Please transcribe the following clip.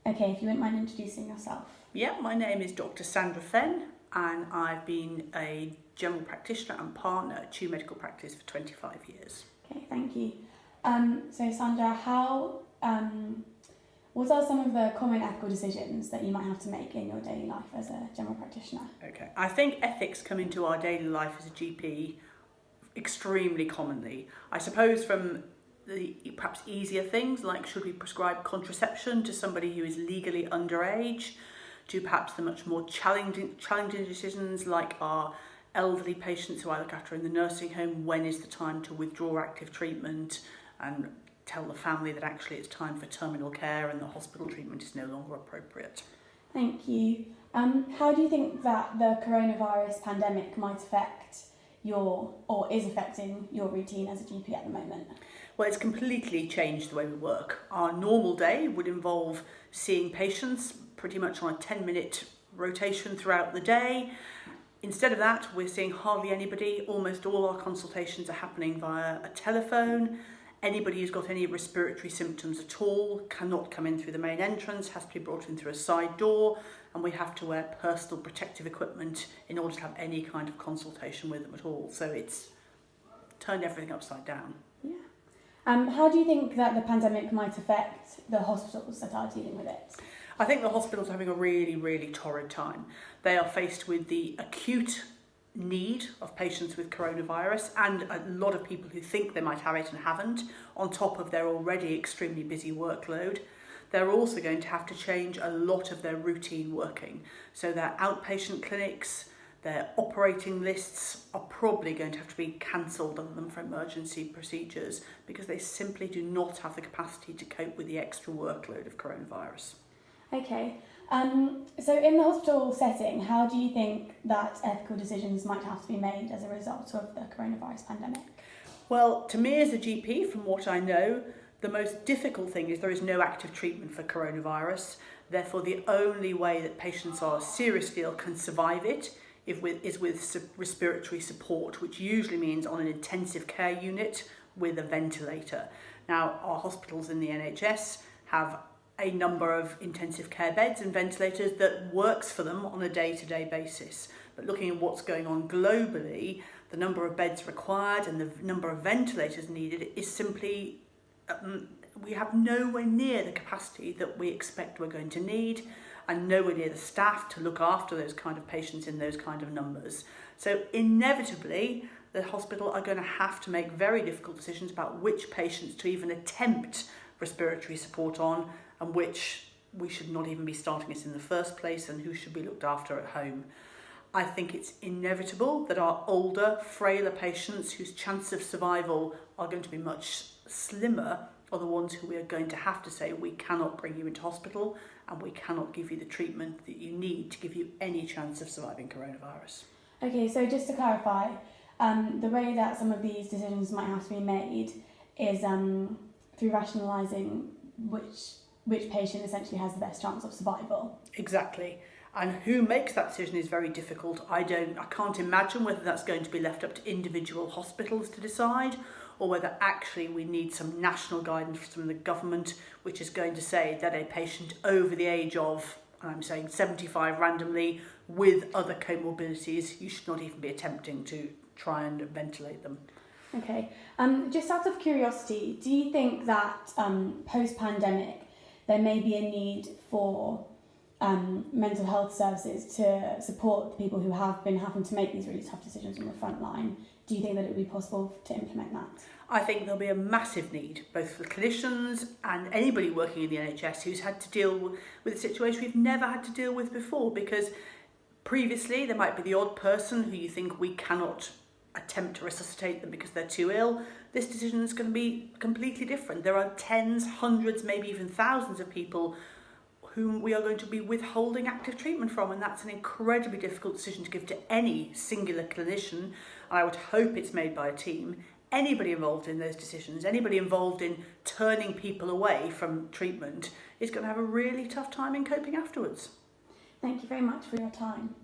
Okay, if you wouldn't mind introducing yourself. Yeah, my name is Dr. Sandra Fenn, and I've been a general practitioner and partner at Chew Medical Practice for 25 years. Okay, thank you. So Sandra, what are some of the common ethical decisions that you might have to make in your daily life as a general practitioner? Okay, I think ethics come into our daily life as a GP extremely commonly. I suppose from the perhaps easier things like should we prescribe contraception to somebody who is legally underage, to perhaps the much more challenging decisions like our elderly patients who I look after in the nursing home, when is the time to withdraw active treatment and tell the family that actually it's time for terminal care and the hospital treatment is no longer appropriate. Thank you. How do you think that the coronavirus pandemic might affect is affecting your routine as a GP at the moment? Well, it's completely changed the way we work. Our normal day would involve seeing patients pretty much on a 10-minute rotation throughout the day. Instead of that, we're seeing hardly anybody. Almost all our consultations are happening via a telephone. Anybody who's got any respiratory symptoms at all cannot come in through the main entrance, has to be brought in through a side door, and we have to wear personal protective equipment in order to have any kind of consultation with them at all. So it's turned everything upside down. Yeah. How do you think that the pandemic might affect the hospitals that are dealing with it? I think the hospitals are having a really, really torrid time. They are faced with the acute need of patients with coronavirus and a lot of people who think they might have it and haven't, on top of their already extremely busy workload. They're also going to have to change a lot of their routine working. So their outpatient clinics, their operating lists are probably going to have to be cancelled other than for emergency procedures because they simply do not have the capacity to cope with the extra workload of coronavirus. Okay, so in the hospital setting, how do you think that ethical decisions might have to be made as a result of the coronavirus pandemic? Well, to me as a GP, from what I know, the most difficult thing is there is no active treatment for coronavirus. Therefore, the only way that patients are seriously ill can survive it is with respiratory support, which usually means on an intensive care unit with a ventilator. Now, our hospitals in the NHS have a number of intensive care beds and ventilators that works for them on a day-to-day basis. But looking at what's going on globally, the number of beds required and the number of ventilators needed is simply, we have nowhere near the capacity that we expect we're going to need and nowhere near the staff to look after those kind of patients in those kind of numbers. So inevitably, the hospital are going to have to make very difficult decisions about which patients to even attempt respiratory support on and which we should not even be starting it in the first place and who should be looked after at home. I think it's inevitable that our older, frailer patients whose chance of survival are going to be much slimmer are the ones who we are going to have to say we cannot bring you into hospital and we cannot give you the treatment that you need to give you any chance of surviving coronavirus. Okay, so just to clarify, the way that some of these decisions might have to be made is through rationalising which patient essentially has the best chance of survival. Exactly. And who makes that decision is very difficult. I can't imagine whether that's going to be left up to individual hospitals to decide or whether actually we need some national guidance from the government which is going to say that a patient over the age of, I'm saying 75 randomly, with other comorbidities, you should not even be attempting to try and ventilate them. Okay. Just out of curiosity, do you think that post-pandemic there may be a need for mental health services to support the people who have been having to make these really tough decisions on the front line? Do you think that it would be possible to implement that? I think there'll be a massive need, both for clinicians and anybody working in the NHS who's had to deal with a situation we've never had to deal with before, because previously there might be the odd person who you think we cannot attempt to resuscitate them because they're too ill. This decision is going to be completely different. There are tens, hundreds, maybe even thousands of people whom we are going to be withholding active treatment from, and that's an incredibly difficult decision to give to any singular clinician. I would hope it's made by a team. Anybody involved in those decisions, anybody involved in turning people away from treatment is going to have a really tough time in coping afterwards. Thank you very much for your time.